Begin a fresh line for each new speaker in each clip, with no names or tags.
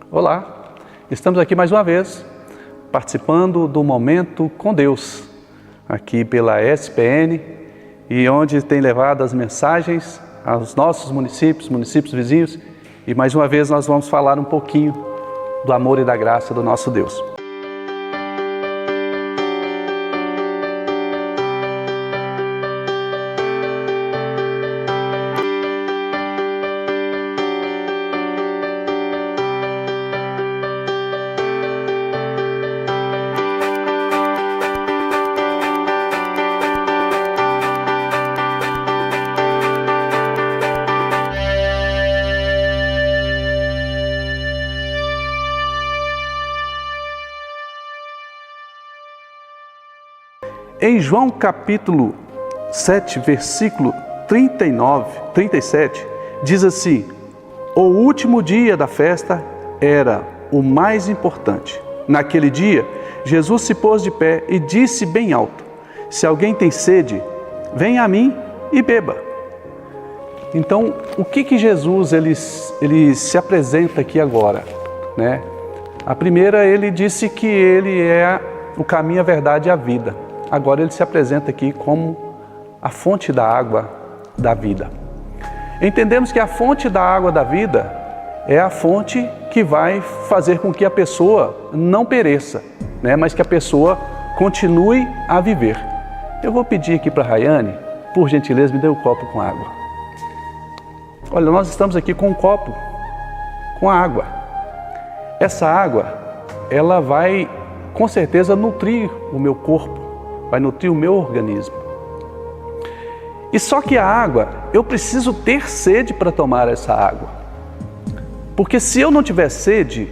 Olá, estamos aqui mais uma vez participando do Momento com Deus, aqui pela SPN, e onde tem levado as mensagens aos nossos municípios vizinhos, e mais uma vez nós vamos falar um pouquinho do amor e da graça do nosso Deus. Em João capítulo 7, versículo 37, diz assim: o último dia da festa era o mais importante. Naquele dia, Jesus se pôs de pé e disse bem alto: se alguém tem sede, venha a mim e beba. Então, o que Jesus ele se apresenta aqui agora, né? A primeira, ele disse que ele é o caminho, a verdade e a vida. Agora ele se apresenta aqui como a fonte da água da vida. Entendemos que a fonte da água da vida é a fonte que vai fazer com que a pessoa não pereça, né? Mas que a pessoa continue a viver. Eu vou pedir aqui para a Rayane, por gentileza, me dê um copo com água. Olha, nós estamos aqui com um copo com água. Essa água, ela vai com certeza nutrir o meu corpo, vai nutrir o meu organismo. E só que a água, eu preciso ter sede para tomar essa água. Porque se eu não tiver sede,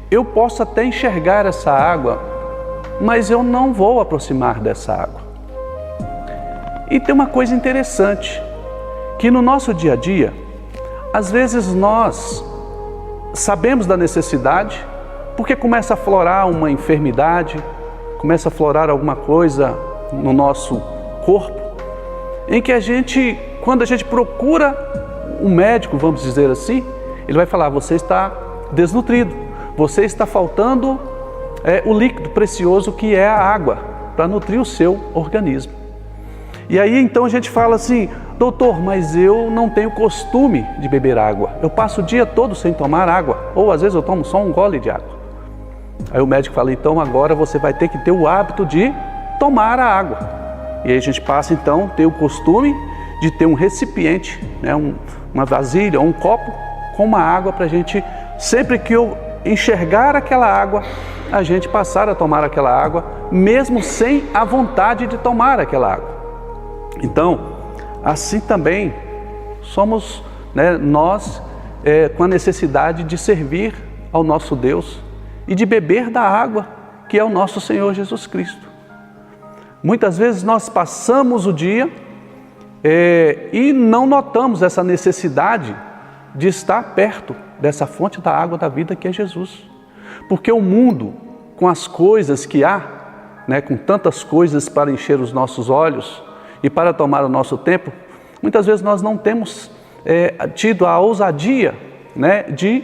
eu posso até enxergar essa água, mas eu não vou aproximar dessa água. E tem uma coisa interessante, que no nosso dia a dia, às vezes nós sabemos da necessidade, porque começa a florar uma enfermidade, começa a florar alguma coisa no nosso corpo, em que quando a gente procura um médico, vamos dizer assim, ele vai falar: você está desnutrido, você está faltando o líquido precioso que é a água, para nutrir o seu organismo. E aí então a gente fala assim: doutor, mas eu não tenho costume de beber água, eu passo o dia todo sem tomar água, ou às vezes eu tomo só um gole de água. Aí o médico fala: então agora você vai ter que ter o hábito de tomar a água. E aí a gente passa então a ter o costume de ter um recipiente, né, uma vasilha ou um copo com uma água para a gente, sempre que eu enxergar aquela água, a gente passar a tomar aquela água, mesmo sem a vontade de tomar aquela água. Então, assim também somos, né, nós com a necessidade de servir ao nosso Deus e de beber da água que é o nosso Senhor Jesus Cristo. Muitas vezes nós passamos o dia e não notamos essa necessidade de estar perto dessa fonte da água da vida que é Jesus. Porque o mundo, com as coisas que há, né, com tantas coisas para encher os nossos olhos e para tomar o nosso tempo, muitas vezes nós não temos tido a ousadia, né, de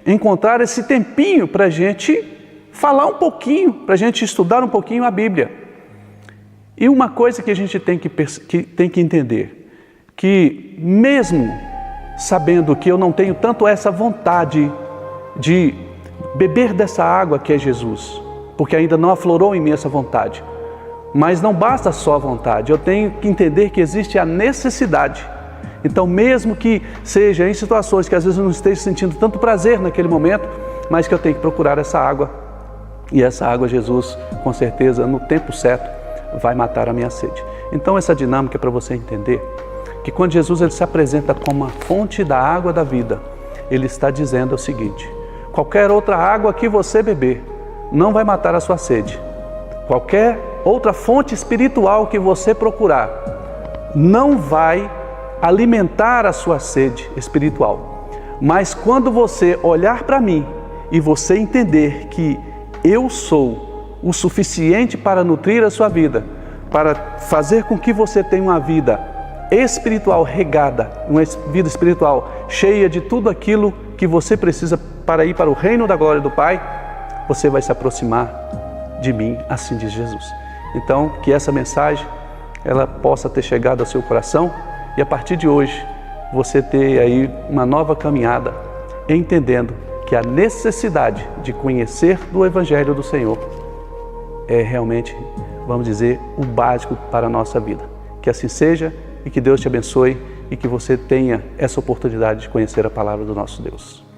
encontrar esse tempinho para a gente falar um pouquinho, para a gente estudar um pouquinho a Bíblia. E uma coisa que a gente tem que entender, que mesmo sabendo que eu não tenho tanto essa vontade de beber dessa água que é Jesus, porque ainda não aflorou em mim essa vontade, mas não basta só a vontade, eu tenho que entender que existe a necessidade. Então, mesmo que seja em situações que às vezes eu não esteja sentindo tanto prazer naquele momento, mas que eu tenho que procurar essa água, e essa água Jesus, com certeza, no tempo certo, vai matar a minha sede. Então, essa dinâmica é para você entender que quando Jesus ele se apresenta como a fonte da água da vida, ele está dizendo o seguinte: qualquer outra água que você beber não vai matar a sua sede. Qualquer outra fonte espiritual que você procurar não vai alimentar a sua sede espiritual. Mas quando você olhar para mim e você entender que eu sou o suficiente para nutrir a sua vida, para fazer com que você tenha uma vida espiritual regada, uma vida espiritual cheia de tudo aquilo que você precisa para ir para o reino da glória do Pai, você vai se aproximar de mim, assim diz Jesus. Então, que essa mensagem ela possa ter chegado ao seu coração e a partir de hoje você ter aí uma nova caminhada, entendendo que a necessidade de conhecer do Evangelho do Senhor é realmente, vamos dizer, o básico para a nossa vida. Que assim seja e que Deus te abençoe e que você tenha essa oportunidade de conhecer a palavra do nosso Deus.